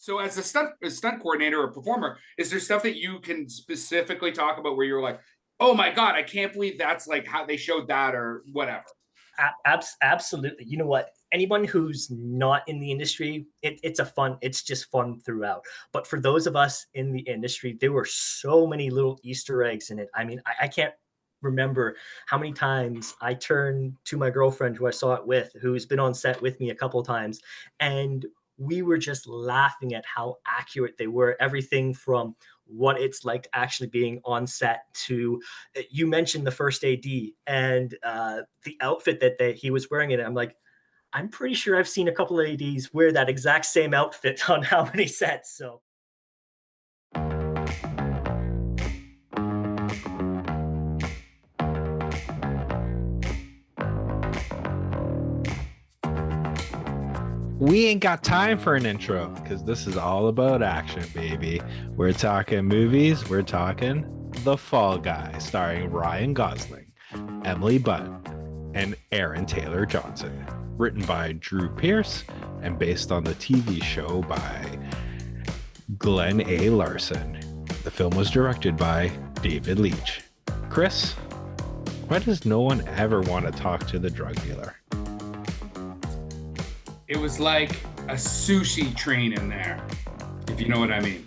So as a stunt coordinator or performer, is there stuff that you can specifically talk about where you're like, oh my God, I can't believe that's like how they showed that or whatever? Absolutely. You know what? Anyone who's not in the industry, it's just fun throughout. But for those of us in the industry, there were so many little Easter eggs in it. I mean, I can't remember how many times I turned to my girlfriend who I saw it with, who's been on set with me a couple of times, and we were just laughing at how accurate they were. Everything from what it's like actually being on set to you mentioned the first AD and the outfit that he was wearing it. I'm like, I'm pretty sure I've seen a couple of ADs wear that exact same outfit on how many sets. So We ain't got time for an intro because this is all about action, baby. We're talking movies. We're talking The Fall Guy, starring Ryan Gosling, Emily Bunt, and Aaron Taylor Johnson. Written by Drew Pearce and based on the TV show by Glenn A. Larson. The film was directed by David Leitch. Kris, why does no one ever want to talk to the drug dealer? It was like a sushi train in there, if you know what I mean.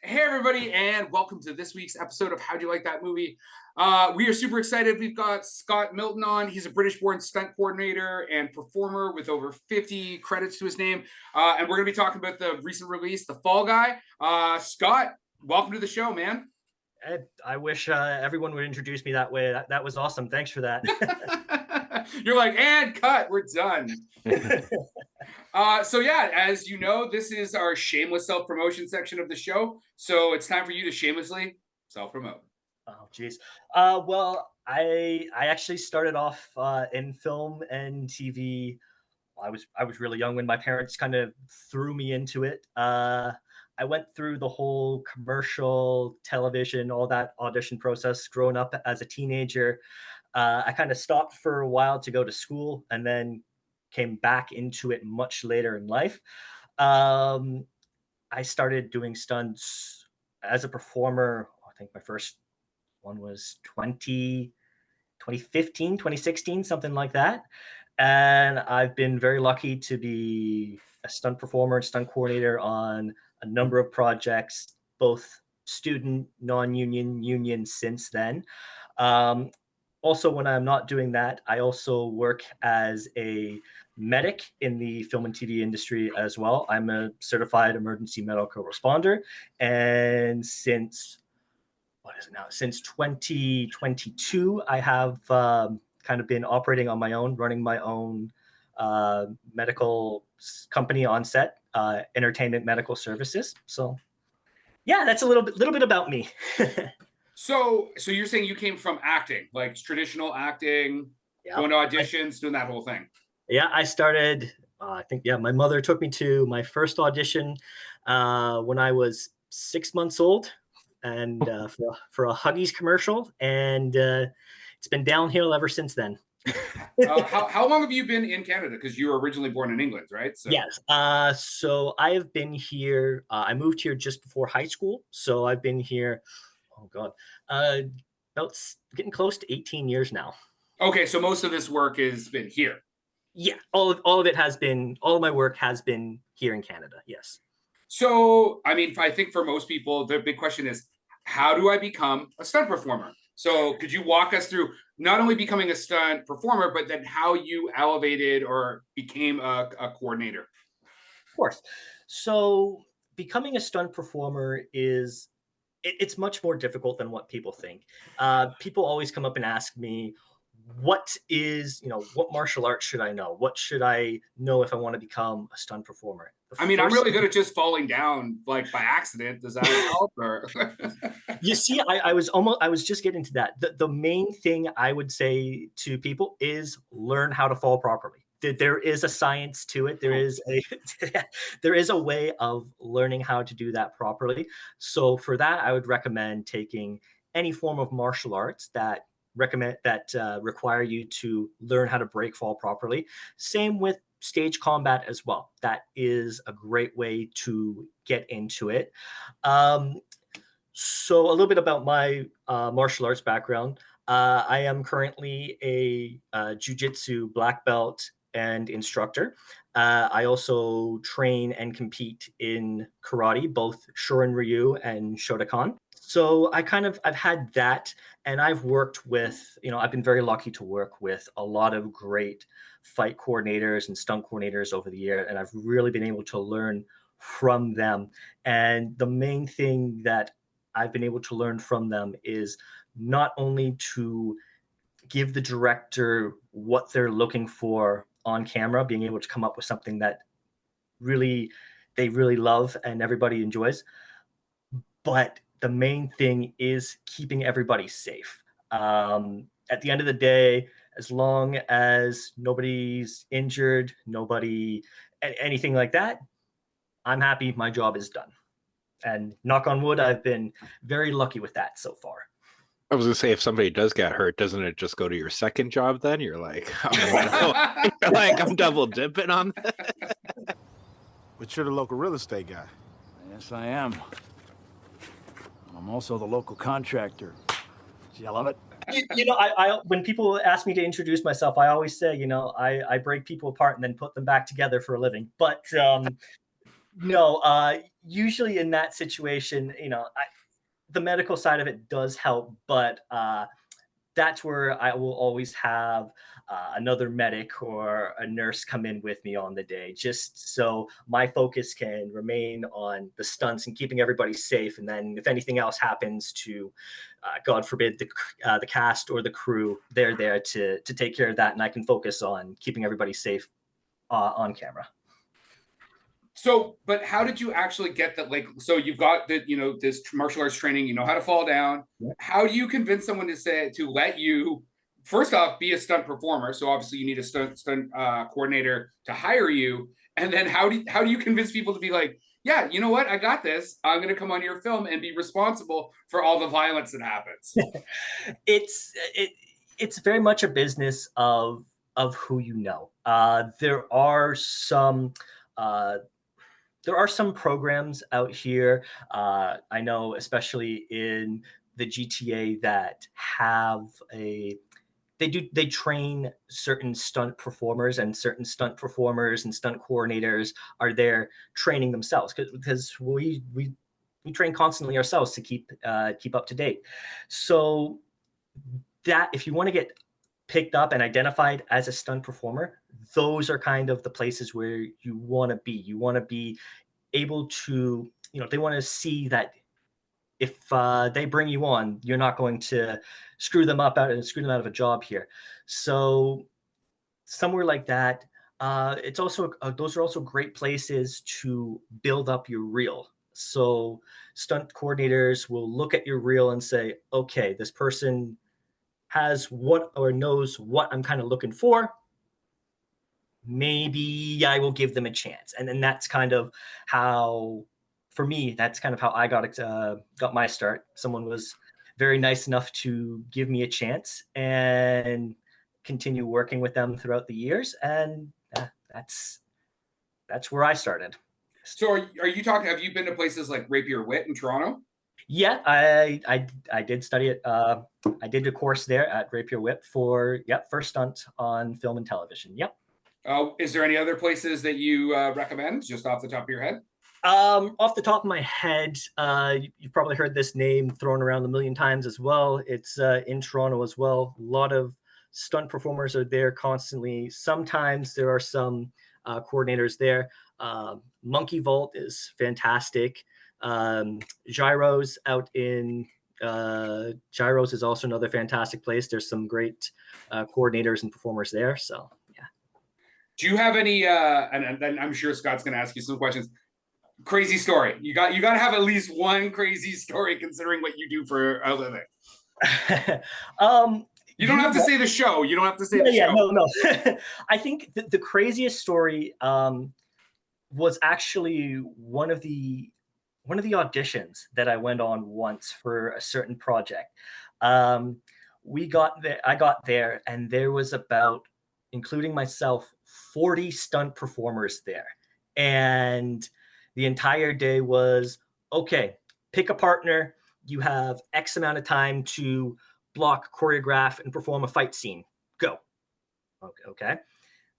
Hey everybody, and welcome to this week's episode of How'd You Like That Movie? We are super excited. We've got Scott Milton on. He's a British-born stunt coordinator and performer with over 50 credits to his name. And we're going to be talking about the recent release, The Fall Guy. Scott, welcome to the show, man. I wish everyone would introduce me that way. That was awesome. Thanks for that. You're like, and cut, we're done. So yeah, as you know, this is our shameless self-promotion section of the show. So it's time for you to shamelessly self-promote. Oh, geez. Well, I actually started off in film and TV. I was really young when my parents kind of threw me into it. I went through the whole commercial, television, all that audition process growing up as a teenager. I kind of stopped for a while to go to school and then came back into it much later in life. Um, I started doing stunts as a performer. I think my first one was 2015, 2016, something like that. And I've been very lucky to be a stunt performer and stunt coordinator on a number of projects, both student, non-union, union since then. Um, Also, when I'm not doing that, I also work as a medic in the film and TV industry as well. I'm a certified emergency medical responder. And since what is it now? Since 2022, I have kind of been operating on my own, running my own medical company on set, Entertainment Medical Services. So, yeah, that's a little bit about me. So you're saying you came from acting, like traditional acting, Yeah, going to auditions, doing that whole thing. yeah. I started. I think my mother took me to my first audition when I was 6 months old, and for a Huggies commercial, and it's been downhill ever since then. How long have you been in Canada? Because you were originally born in England, right? So Yes. So I have been here. I moved here just before high school. So I've been here, oh God, uh, getting close to 18 years now. okay, so most of this work has been here. Yeah, all of it has been, all of my work has been here in Canada. Yes. So I mean, I think for most people, the big question is, how do I become a stunt performer? So could you walk us through not only becoming a stunt performer, but then how you elevated or became a coordinator? Of course. So becoming a stunt performer is it's much more difficult than what people think. People always come up and ask me, what martial arts should I know? What should I know if I want to become a stunt performer? The I mean, I'm first really thing good at just falling down like by accident. Does that help? Or you see, I was just getting to that. The main thing I would say to people is learn how to fall properly. there is a science to it. There is a there is a way of learning how to do that properly. So for that, I would recommend taking any form of martial arts that require you to learn how to break fall properly. Same with stage combat as well. That is a great way to get into it. So a little bit about my martial arts background. I am currently a jiu-jitsu black belt and instructor. I also train and compete in karate, both Shorin Ryu and Shotokan. So I've had that, and I've worked with, I've been very lucky to work with a lot of great fight coordinators and stunt coordinators over the year, and I've really been able to learn from them. And the main thing that I've been able to learn from them is not only to give the director what they're looking for on camera, being able to come up with something that they really love and everybody enjoys, but the main thing is keeping everybody safe. At the end of the day, as long as nobody's injured, anything like that, I'm happy my job is done. And knock on wood, I've been very lucky with that so far. I was gonna say, if somebody does get hurt, doesn't it just go to your second job then? You're like, oh, no. Like I'm double dipping on that. But you're the local real estate guy. Yes, I am. I'm also the local contractor. See, I love it. I when people ask me to introduce myself, I always say, I break people apart and then put them back together for a living. But no, usually in that situation, the medical side of it does help, but that's where I will always have another medic or a nurse come in with me on the day, just so my focus can remain on the stunts and keeping everybody safe. And then if anything else happens to, God forbid, the cast or the crew, they're there to take care of that, and I can focus on keeping everybody safe on camera. So, but how did you actually get that? Like, so you've got that, this martial arts training, you know how to fall down. Yeah. How do you convince someone to let you, first off, be a stunt performer? So obviously you need a stunt coordinator to hire you. And then how do you convince people to be like, yeah, you know what? I got this. I'm going to come on your film and be responsible for all the violence that happens. It's very much a business of who you know. There are some programs out here. I know, especially in the GTA, that have they train certain stunt performers, and certain stunt performers and stunt coordinators are there training themselves because we train constantly ourselves to keep up to date. So that if you want to get picked up and identified as a stunt performer, those are kind of the places where you want to be. You want to be able to, they want to see that if they bring you on, you're not going to screw them out of a job here. So somewhere like that, it's also those are also great places to build up your reel. So stunt coordinators will look at your reel and say, okay, this person has what or knows what I'm kind of looking for. Maybe I will give them a chance. And then that's kind of how, for me, that's kind of how I got my start. Someone was very nice enough to give me a chance and continue working with them throughout the years. And that's where I started. So are you talking, have you been to places like Rapier Wit in Toronto? Yeah, I did study it. I did a course there at Rapier Wit for first stunt on film and television. Yep. Is there any other places that you recommend, just off the top of your head? Off the top of my head, you've probably heard this name thrown around a million times as well. It's in Toronto as well. A lot of stunt performers are there constantly. Sometimes there are some coordinators there. Monkey Vault is fantastic. Gyros out in Gyros is also another fantastic place. There's some great coordinators and performers there. So yeah. Do you have any? And then I'm sure Scott's going to ask you some questions. Crazy story. You got to have at least one crazy story, considering what you do for a living. You don't have to say the show. You don't have to say the Yeah, show. no. I think the craziest story was actually one of the auditions that I went on once for a certain project. We got there. I got there, and there was about, including myself, 40 stunt performers there, and the entire day was, okay, pick a partner. You have X amount of time to block, choreograph, and perform a fight scene. Go. Okay.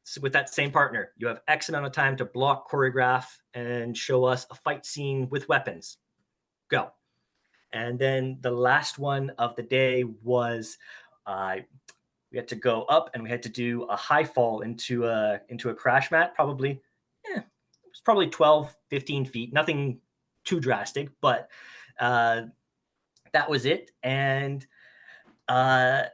So with that same partner, you have X amount of time to block, choreograph, and show us a fight scene with weapons. Go. And then the last one of the day was we had to go up and we had to do a high fall into a crash mat, probably, it was probably 12, 15 feet, nothing too drastic, but that was it. And I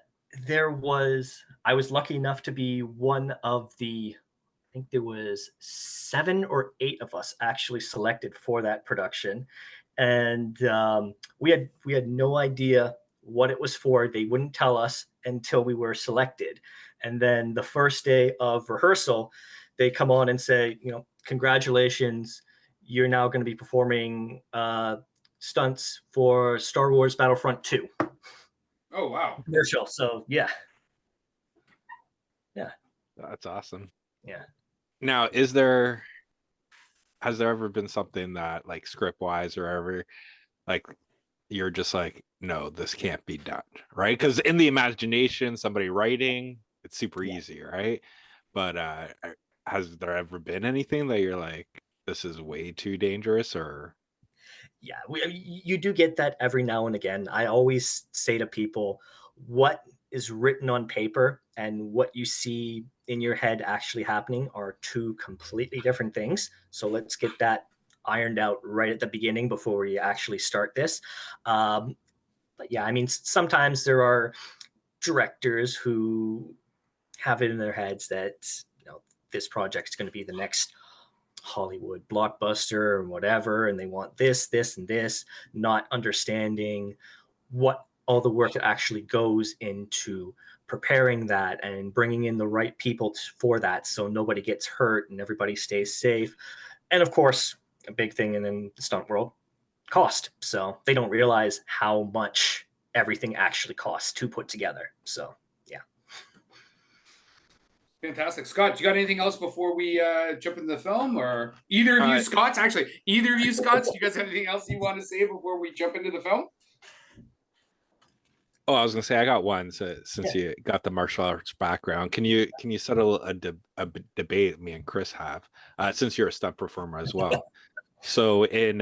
was lucky enough to be one of the, I think there was 7 or 8 of us actually selected for that production. And we had no idea what it was for. They wouldn't tell us until we were selected. And then the first day of rehearsal, they come on and say, congratulations, you're now going to be performing stunts for Star Wars Battlefront 2. Oh, wow. Commercial. So yeah. That's awesome. Yeah. Now, has there ever been something that, like, script wise or ever, like, you're just like, no, this can't be done, right? Because in the imagination, somebody writing, it's super easy, right? But has there ever been anything that you're like, this is way too dangerous? Or Yeah, you do get that every now and again. I always say to people, what is written on paper and what you see in your head actually happening are 2 completely different things. So let's get that ironed out right at the beginning before we actually start this. But yeah, I mean, sometimes there are directors who have it in their heads that, this project is going to be the next Hollywood blockbuster or whatever, and they want this, and this, not understanding what all the work that actually goes into preparing that and bringing in the right people for that, so nobody gets hurt and everybody stays safe. And of course, a big thing in the stunt world, cost. So they don't realize how much everything actually costs to put together. So yeah. Fantastic. Scott, you got anything else before we jump into the film? Or either of you Scotts, do you guys have anything else you want to say before we jump into the film? Oh, I was gonna say I got one. So since you got the martial arts background, can you settle a debate me and Kris have, since you're a stunt performer as well? So in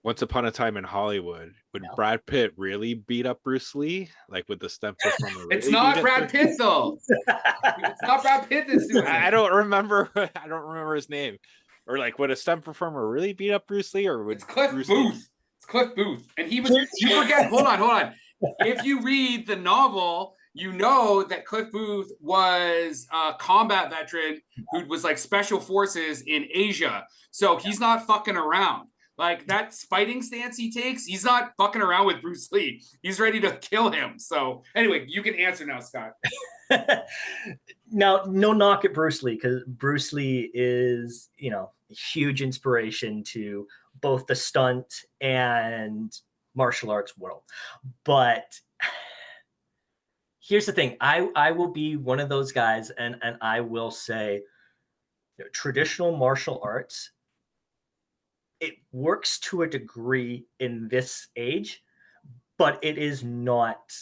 Once Upon a Time in Hollywood, would Brad Pitt really beat up Bruce Lee? Like, would the stunt performer really It's not Brad Pitt though. It's not Brad Pitt that's doing it. I don't remember his name. Or, like, would a stunt performer really beat up Bruce Lee, or would It's Cliff Booth? It's Cliff Booth. And he was, you forget, hold on. If you read the novel, you know that Cliff Booth was a combat veteran who was like special forces in Asia. So he's not fucking around. Like, that fighting stance he takes, he's not fucking around with Bruce Lee. He's ready to kill him. So anyway, you can answer now, Scott. Now, no knock at Bruce Lee, because Bruce Lee is, a huge inspiration to both the stunt and martial arts world. But here's the thing. I will be one of those guys, and I will say, traditional martial arts, it works to a degree in this age, but it is not.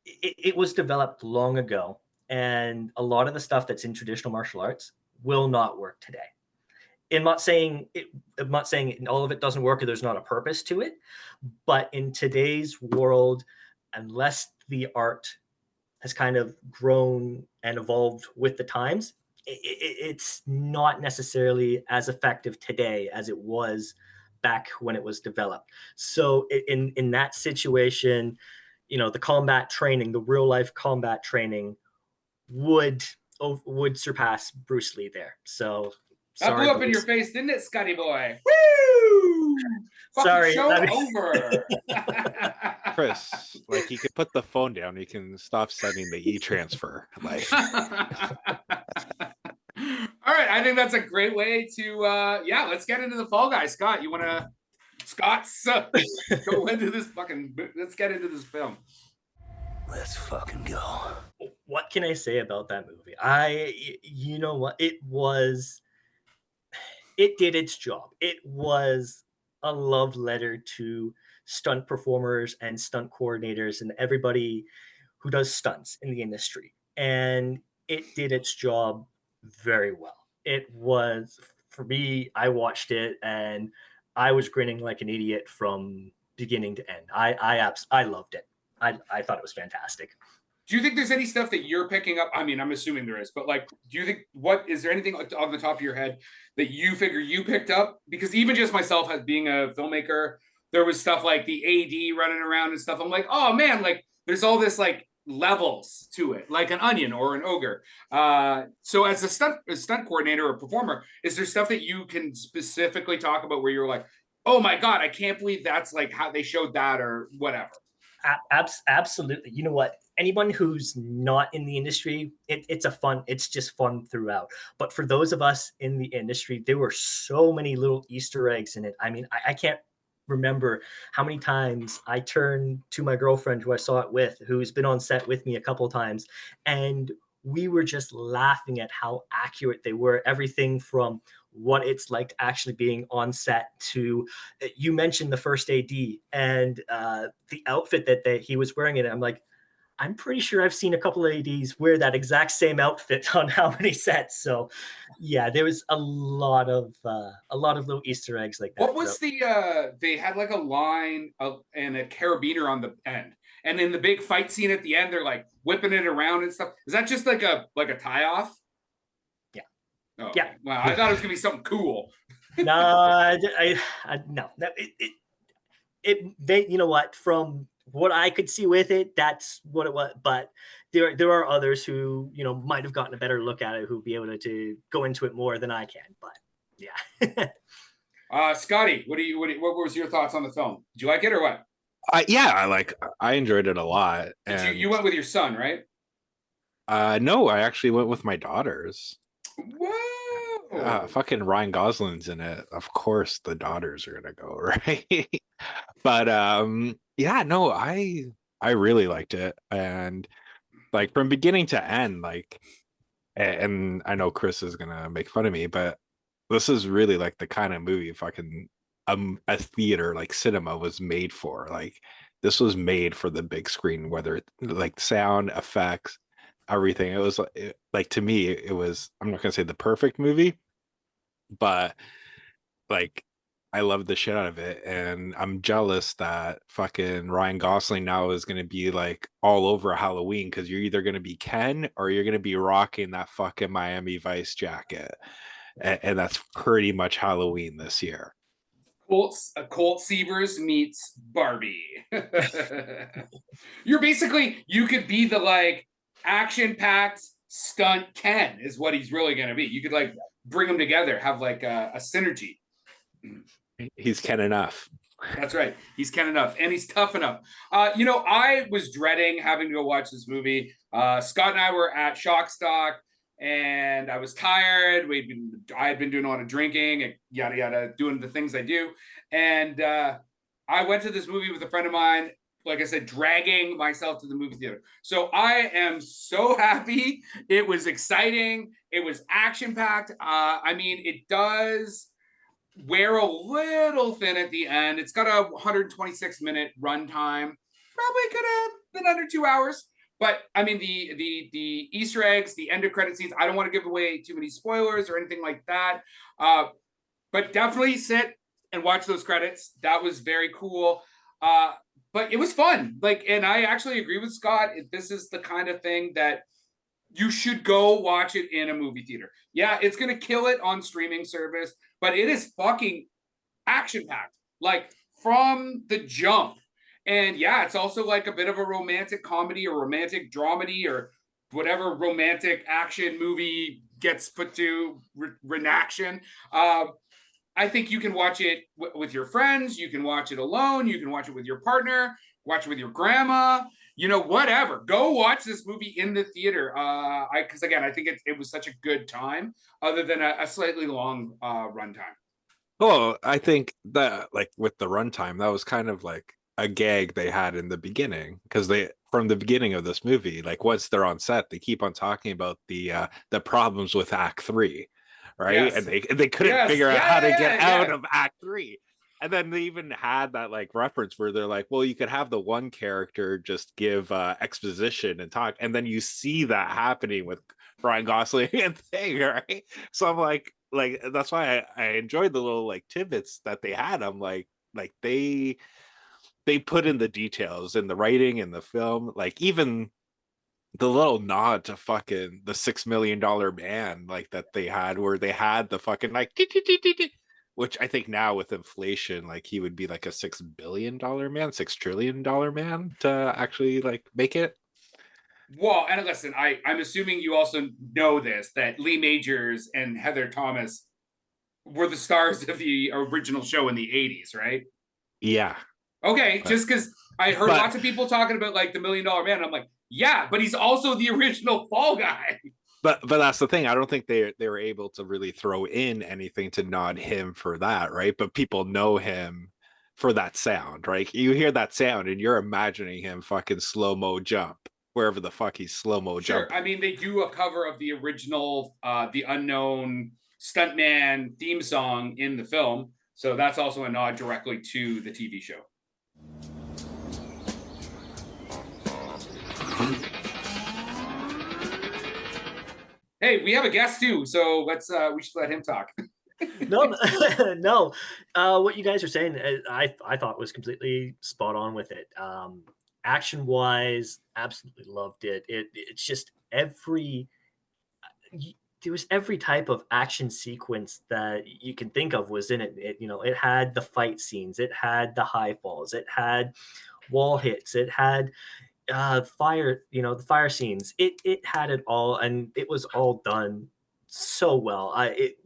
It was developed long ago, and a lot of the stuff that's in traditional martial arts will not work today. I'm not saying all of it doesn't work or there's not a purpose to it, but in today's world, unless the art has kind of grown and evolved with the times, it's not necessarily as effective today as it was back when it was developed. So in that situation, the combat training, the real life combat training would surpass Bruce Lee there. So that blew up Bruce. In your face, didn't it, Scotty boy? Woo! Fucking Sorry, show over. Kris, Like he could put the phone down. He can stop sending the e-transfer. Like, All right, I think that's a great way to let's get into the Fall Guy. Scott, you want to go into this let's get into this film. Let's fucking go. What can I say about that movie? You know what? It did its job. It was a love letter to stunt performers and stunt coordinators and everybody who does stunts in the industry. And it did its job very well. It was, for me, I watched it and I was grinning like an idiot from beginning to end. I loved it. I thought it was fantastic. Do you think there's any stuff that you're picking up? I mean, I'm assuming there is, but like, do you think is there anything on the top of your head that you figure you picked up? Because even just myself, as being a filmmaker, there was stuff like the AD running around and stuff. I'm like, oh man, like there's all this like levels to it, like an onion or an ogre. So as a stunt coordinator or performer, is there stuff that you can specifically talk about where you're like, oh my God, I can't believe that's like how they showed that or whatever? Absolutely. You know what? Anyone who's not in the industry, it's just fun throughout. But for those of us in the industry, there were so many little Easter eggs in it. I mean, I can't remember how many times I turned to my girlfriend who I saw it with, who's been on set with me a couple of times, and we were just laughing at how accurate they were. Everything from what it's like to actually being on set to, you mentioned the first AD and the outfit that he was wearing in it. I'm like, I'm pretty sure I've seen a couple of ADs wear that exact same outfit on how many sets. So yeah, there was a lot of little Easter eggs like that. What was they had like a line and a carabiner on the end. And in the big fight scene at the end, they're like whipping it around and stuff. Is that just like a tie off? Yeah. Oh, yeah. Wow. I thought it was gonna be something cool. No, no. They, you know what? From what I could see with it, that's what it was. But there are others who, you know, might have gotten a better look at it, who'd be able to go into it more than I can. But yeah. Scotty, what was your thoughts on the film? Did you like it or what? I enjoyed it a lot. And You went with your son, right? no, I actually went with my daughters. Whoa! Fucking Ryan Gosling's in it. Of course, the daughters are gonna go, right? But yeah, no, I really liked it, and like from beginning to end, like, and I know Kris is gonna make fun of me, but this is really like the kind of movie fucking a theater like cinema was made for. Like this was made for the big screen, whether it, like sound effects, everything. It was like to me, it was, I'm not gonna say the perfect movie, but like I love the shit out of it, and I'm jealous that fucking Ryan Gosling now is gonna be like all over Halloween, because you're either gonna be Ken or you're gonna be rocking that fucking Miami Vice jacket, and that's pretty much Halloween this year. Colt Seavers meets Barbie. You could be the like action-packed stunt Ken is what he's really gonna be. You could like bring them together, have like a synergy. He's Ken enough. That's right. He's Ken enough, and he's tough enough. You know, I was dreading having to go watch this movie. Scott and I were at Shockstock, and I was tired. I had been doing a lot of drinking and yada yada, doing the things I do. And I went to this movie with a friend of mine, like I said, dragging myself to the movie theater. So I am so happy. It was exciting. It was action-packed. I mean, it does wear a little thin at the end. It's got a 126-minute runtime. Probably could have been under 2 hours. But I mean, the Easter eggs, the end of credit scenes, I don't want to give away too many spoilers or anything like that. But definitely sit and watch those credits. That was very cool. But it was fun. Like, and I actually agree with Scott. This is the kind of thing that you should go watch it in a movie theater. Yeah, it's going to kill it on streaming service, but it is fucking action-packed, like from the jump. And yeah, it's also like a bit of a romantic comedy or romantic dramedy or whatever romantic action movie gets put to renaction. I think you can watch it with your friends. You can watch it alone. You can watch it with your partner. Watch it with your grandma. You know, whatever. Go watch this movie in the theater. Because again, I think it was such a good time, other than a slightly long runtime. Well, I think that like with the runtime, that was kind of like a gag they had in the beginning because they from the beginning of this movie, like once they're on set, they keep on talking about the problems with Act 3, right? Yes. And they couldn't Yes. figure out Yeah, how to yeah, get yeah, out yeah. of Act 3. And then they even had that like reference where they're like, well, you could have the one character just give exposition and talk, and then you see that happening with Ryan Gosling and thing, right? So I'm like that's why I enjoyed the little like tidbits that they had. I'm like they put in the details in the writing in the film, like even the little nod to fucking the $6 million man, like that they had, where they had the fucking like, which I think now with inflation, like he would be like a $6 billion man, $6 trillion man to actually like make it. Well, and listen, I'm assuming you also know this, that Lee Majors and Heather Thomas were the stars of the original show in the 80s, right? Yeah. Okay, But, just because I heard but lots of people talking about like the $1 Million Man. I'm like, yeah, but he's also the original Fall Guy. but that's the thing. I don't think they were able to really throw in anything to nod him for that, right? But people know him for that sound, right? You hear that sound and you're imagining him fucking slow-mo jump wherever the fuck he's slow-mo Sure. jumping. I mean, they do a cover of the original, the unknown Stuntman theme song in the film. So that's also a nod directly to the TV show. Hey, we have a guest too, so we should let him talk. No, no. What you guys are saying, I thought was completely spot on with it. Action wise, absolutely loved it. It's just there was every type of action sequence that you can think of was in it. It had the fight scenes, it had the high falls, it had wall hits, it had fire, the fire scenes. It had it all, and it was all done so well. It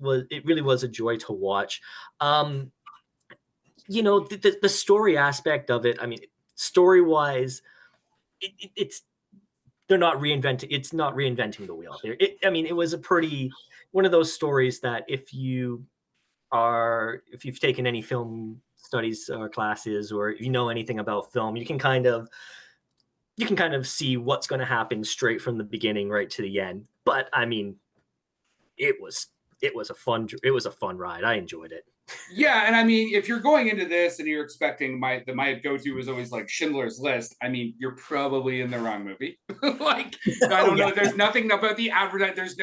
really was a joy to watch. The story aspect of it. I mean, story wise, it's they're not reinventing. It's not reinventing the wheel here. I mean, it was a pretty one of those stories that if you've taken any film studies or classes, or if you know anything about film, you can kind of see what's going to happen straight from the beginning right to the end. But I mean, it was a fun ride. I enjoyed it. Yeah, and I mean, if you're going into this and you're expecting my go-to is always like Schindler's List, I mean, you're probably in the wrong movie. Like, I don't know. There's nothing about the advertising.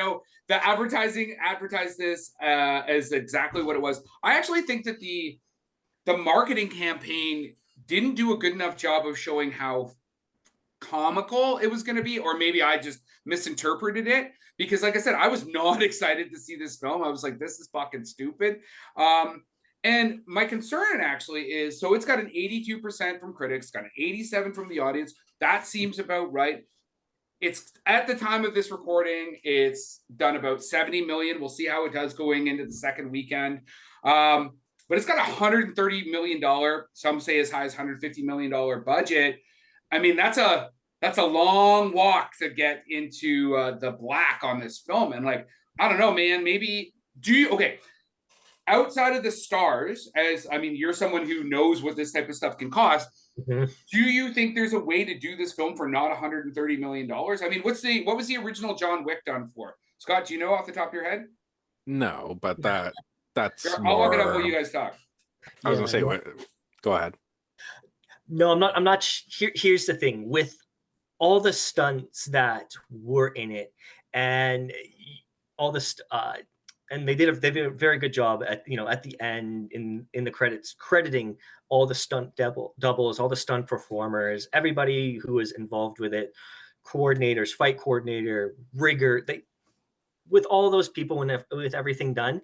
The advertising advertised this as exactly what it was. I actually think that the marketing campaign didn't do a good enough job of showing how comical it was going to be, or maybe I just misinterpreted it, because like I said, I was not excited to see this film. I was like, this is fucking stupid. And my concern actually is, so it's got an 82% from critics, got an 87 from the audience. That seems about right. It's at the time of this recording, it's done about 70 million. We'll see how it does going into the second weekend. But it's got $130 million, some say as high as $150 million budget. I mean, that's a long walk to get into the black on this film. And like, I don't know, man, maybe okay, outside of the stars, as I mean, you're someone who knows what this type of stuff can cost. Mm-hmm. Do you think there's a way to do this film for not $130 million? I mean, what was the original John Wick done for? Scott, do you know off the top of your head? No, but that's I'll look it up while you guys talk. I was gonna say, go ahead. No, I'm not. Here's the thing with all the stunts that were in it, and all this, and they did a very good job at the end in the credits, crediting all the stunt doubles, all the stunt performers, everybody who was involved with it, coordinators, fight coordinator, rigger. With all those people and with everything done,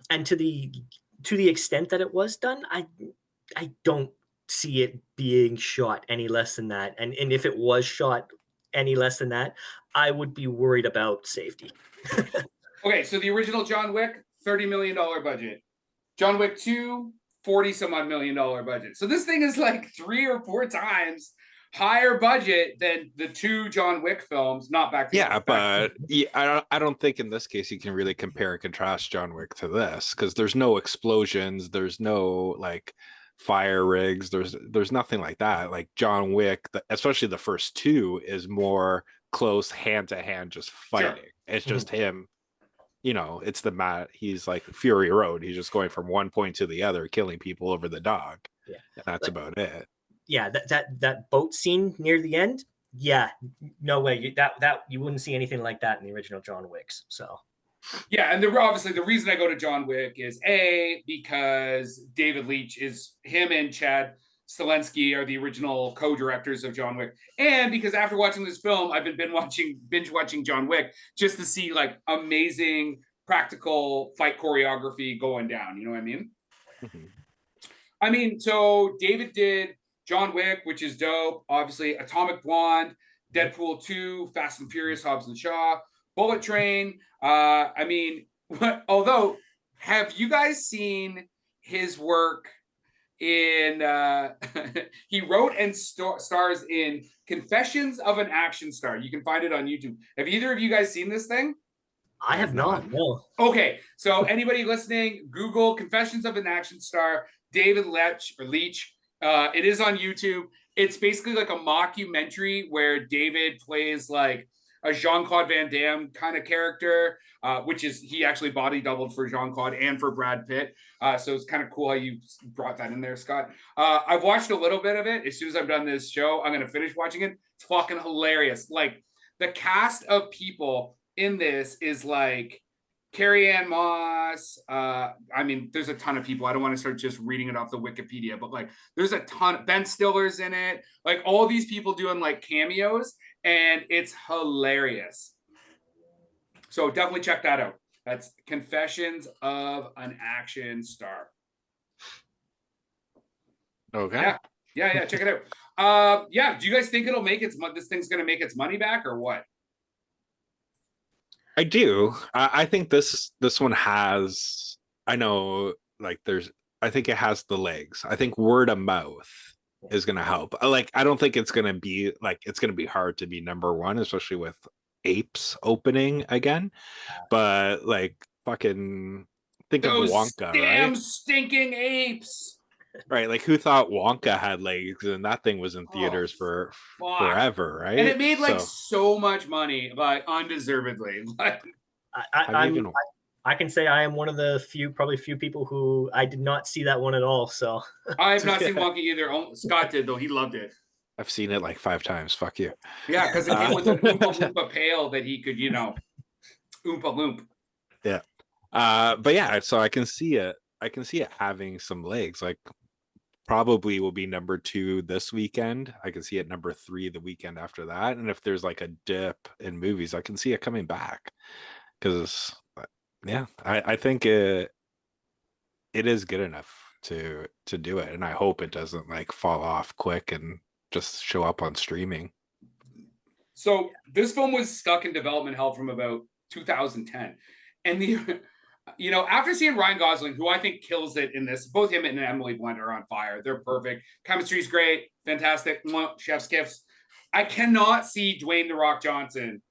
and to the extent that it was done, I don't see it being shot any less than that. And if it was shot any less than that, I would be worried about safety. Okay, so the original John Wick, $30 million budget. John Wick 2, 40 some odd million dollar budget. So this thing is like 3 or 4 times higher budget than the 2 John Wick films, not back to but I don't think in this case you can really compare and contrast John Wick to this, because there's no explosions, there's no like fire rigs, there's nothing like that. Like John Wick, especially the first 2, is more close hand to hand, just fighting. Sure. It's just him, you know, it's the mat. He's like Fury Road. He's just going from one point to the other, killing people over the dog. Yeah, and that's about it. Yeah, that boat scene near the end. Yeah, no way. That you wouldn't see anything like that in the original John Wicks. So. Yeah, and obviously the reason I go to John Wick is because David Leitch is him and Chad Stahelski are the original co-directors of John Wick, and because after watching this film, I've been binge watching John Wick just to see like amazing practical fight choreography going down. You know what I mean? Mm-hmm. I mean, so David did John Wick, which is dope. Obviously, Atomic Blonde, Deadpool 2, Fast and Furious, Hobbs and Shaw, Bullet Train. I mean, although, have you guys seen his work in, he wrote and stars in Confessions of an Action Star. You can find it on YouTube. Have either of you guys seen this thing? I have not, no. Okay, so anybody listening, Google Confessions of an Action Star, David Leitch. It is on YouTube. It's basically like a mockumentary where David plays like a Jean-Claude Van Damme kind of character, which is, he actually body doubled for Jean-Claude and for Brad Pitt. So it's kind of cool how you brought that in there, Scott. I've watched a little bit of it. As soon as I've done this show, I'm going to finish watching it. It's fucking hilarious. Like, the cast of people in this is like Carrie Ann Moss. I mean, there's a ton of people. I don't want to start just reading it off the Wikipedia, but like, there's a ton. Ben Stiller's in it. Like, all these people doing like cameos, and it's hilarious. So definitely check that out. That's Confessions of an Action Star. Okay. Yeah. Check it out. Yeah. Do you guys think it'll make this thing's going to make its money back or what? I do. I think this one has, I know, like I think it has the legs. I think word of mouth is going to help. Like, I don't think it's going to be like, it's going to be hard to be number 1, especially with Apes opening again. But like, fucking think Those of Wonka, damn right? stinking apes. Right, like who thought Wonka had legs, and that thing was in theaters for forever, right? And it made like so much money, like undeservedly. Like, I can say I am one of the few people who I did not see that one at all. So I have not seen Wonka either. Scott did though; he loved it. I've seen it like 5 times. Fuck you. Yeah, because it came with an Oompa Loompa pail that he could, Oompa Loomp. Yeah, but yeah, so I can see it. I can see it having some legs. Like, probably will be number 2 this weekend. I can see it number 3 the weekend after that. And if there's like a dip in movies, I can see it coming back. Because yeah, I think it is good enough to do it. And I hope it doesn't like fall off quick and just show up on streaming. So this film was stuck in development hell from about 2010. And after seeing Ryan Gosling, who I think kills it in this, both him and Emily Blunt are on fire. They're perfect. Chemistry's great. Fantastic. Chef's kiss. I cannot see Dwayne "The Rock" Johnson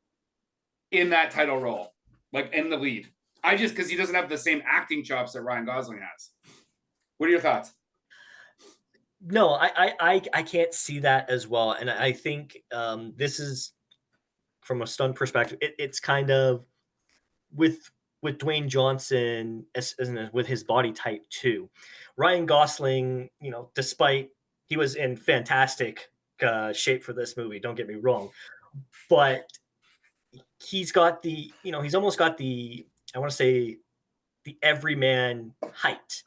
in that title role, like in the lead. Because he doesn't have the same acting chops that Ryan Gosling has. What are your thoughts? No, I can't see that as well. And I think this is, from a stunt perspective, it's kind of with Dwayne Johnson as with his body type too. Ryan Gosling, despite he was in fantastic shape for this movie, don't get me wrong, but he's got he's almost got the, I want to say, the everyman height,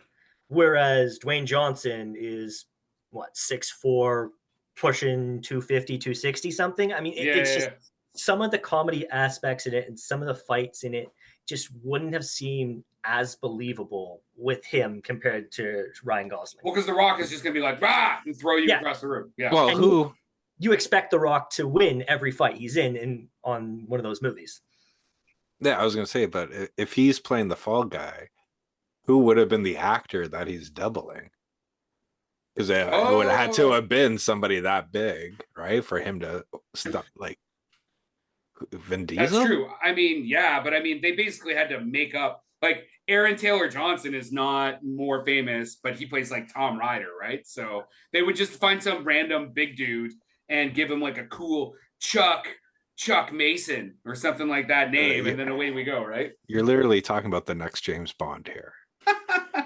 whereas Dwayne Johnson is 6'4", pushing 250, 260 something. I mean, it's just some of the comedy aspects in it and some of the fights in it just wouldn't have seemed as believable with him compared to Ryan Gosling. Well, because The Rock is just going to be like, rah, and throw you across the room. Yeah. Well, and you expect The Rock to win every fight he's in on one of those movies. Yeah, I was gonna say, but if he's playing the fall guy, who would have been the actor that he's doubling? Because it would have had to have been somebody that big, right, for him to stop, like Vin Diesel. That's true. I mean, yeah, but I mean, they basically had to make up. Like Aaron Taylor Johnson is not more famous, but he plays like Tom Ryder, right? So they would just find some random big dude and give him like a cool Chuck Mason or something like that name, and then away we go, right? You're literally talking about the next James Bond here.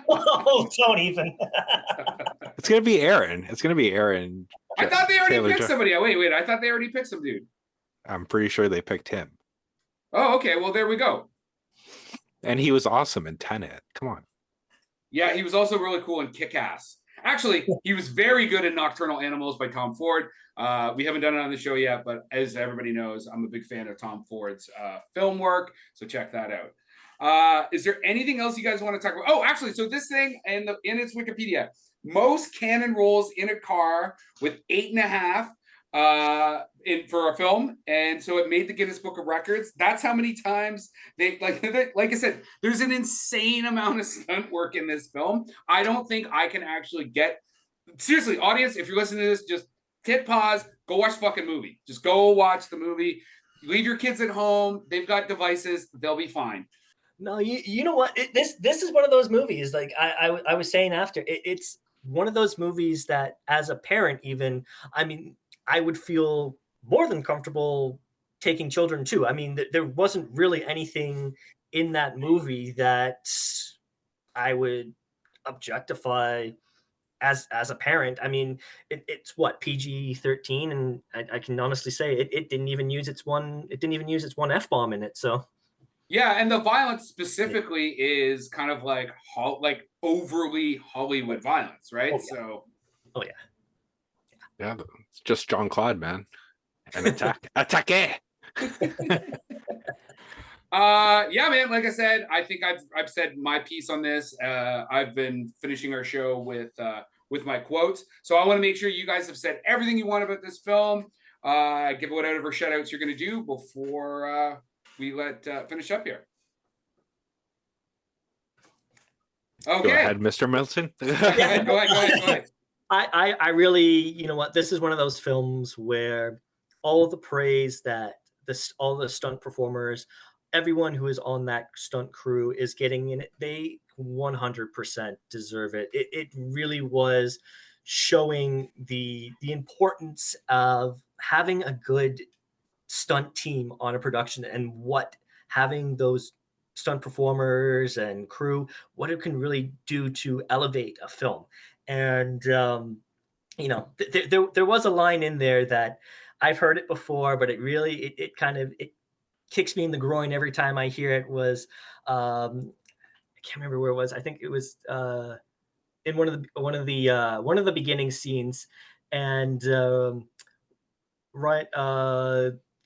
Oh, don't even. It's gonna be Aaron. It's gonna be Aaron. I thought they already picked somebody. Oh, wait. I thought they already picked some dude. I'm pretty sure they picked him. Oh, okay. Well, there we go. And he was awesome in Tenet. Come on. Yeah, he was also really cool in Kick-Ass. Actually, he was very good in Nocturnal Animals by Tom Ford. We haven't done it on the show yet, but as everybody knows, I'm a big fan of Tom Ford's film work, so check that out. Is there anything else you guys want to talk about? Oh, actually, so this thing in its Wikipedia, most canon roles in a car with 8.5 for a film, and so it made the Guinness Book of Records. That's how many times they like I said, there's an insane amount of stunt work in this film. I don't think I can actually get, seriously, audience, if you're listening to this, just hit pause, go watch the fucking movie. Just go watch the movie. Leave your kids at home. They've got devices. They'll be fine. No, you know what? This is one of those movies. Like I was saying after, it's one of those movies that, as a parent, even, I mean, I would feel more than comfortable taking children to. I mean, there wasn't really anything in that movie that I would objectify as a parent. I mean, it's what, PG-13, and I can honestly say it didn't even use its one F-bomb in it. So yeah, and the violence specifically is kind of like overly Hollywood violence, right? Oh, yeah. So Yeah, but it's just Jean-Claude, man. And attack. Yeah, man, like I said, I think I've said my piece on this. I've been finishing our show with my quotes, so I want to make sure you guys have said everything you want about this film. Give whatever shout outs you're going to do before we finish up here. Okay, Go ahead, Mr. Milton. Go ahead. I really, you know what, this is one of those films where all of the praise that all the stunt performers, everyone who is on that stunt crew is getting in it, they 100% deserve it. It really was showing the importance of having a good stunt team on a production, and what having those stunt performers and crew, what it can really do to elevate a film. And you know, there was a line in there that I've heard it before, but it really it kicks me in the groin every time I hear it. Was I can't remember where it was. I think it was in one of the beginning scenes, and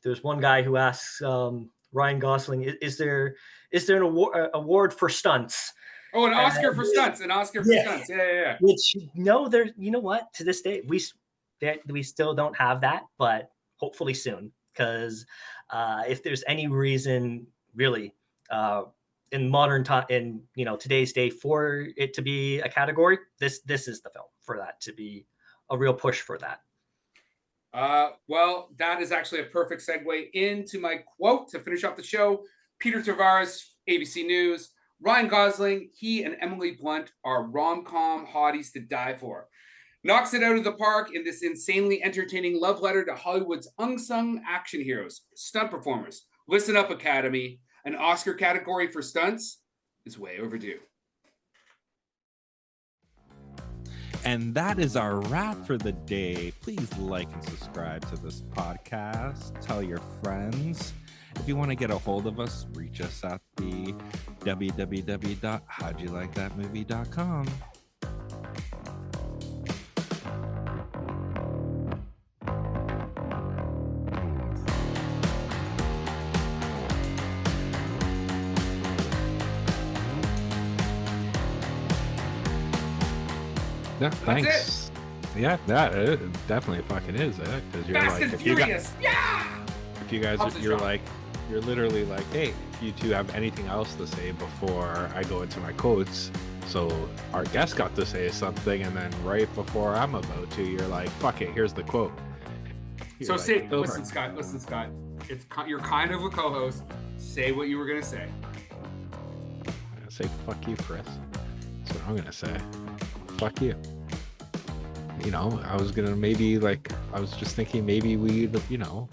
there's one guy who asks Ryan Gosling, "Is there an award for stunts?" Oh, an Oscar for stunts. An Oscar for stunts. Yeah. Which, no, there. You know what? To this day, we still don't have that, but hopefully soon. Because if there's any reason, really, in modern time, in today's day, for it to be a category, this is the film for that to be a real push for that. Well, that is actually a perfect segue into my quote to finish off the show. Peter Tavares, ABC News. Ryan Gosling, he and Emily Blunt are rom-com hotties to die for. Knocks it out of the park in this insanely entertaining love letter to Hollywood's unsung action heroes, stunt performers. Listen up, Academy. An Oscar category for stunts is way overdue. And that is our wrap for the day. Please like and subscribe to this podcast. Tell your friends. If you want to get a hold of us, reach us at the www.howdyoulikethatmovie.com. Yeah, thanks. Yeah, that it definitely fucking is. Because you're Fast like, and Furious. Yeah. if you guys, you're like, You're literally like, hey, you two have anything else to say before I go into my quotes? So our guest got to say something, and then right before I'm about to, you're like, fuck it, here's the quote. So You're say, like, over. listen, Scott. You're kind of a co-host. Say what you were gonna say. I'm gonna say fuck you, Kris. That's what I'm gonna say. Fuck you. You know, I was just thinking maybe we'd, you know,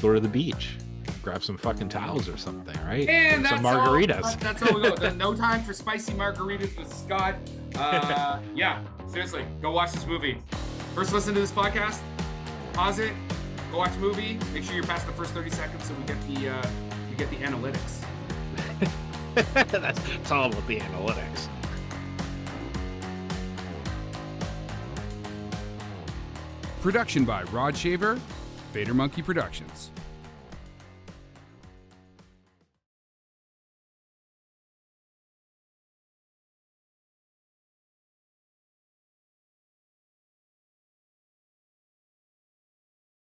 go to the beach, grab some fucking towels or something, right? And some that's margaritas. All, that's all we go. There's no time for spicy margaritas with Scott. Yeah, seriously, go watch this movie. First, listen to this podcast. Pause it. Go watch the movie. Make sure you're past the first 30 seconds so we get the analytics. It's all about the analytics. Production by Rod Shaver, Vader Monkey Productions.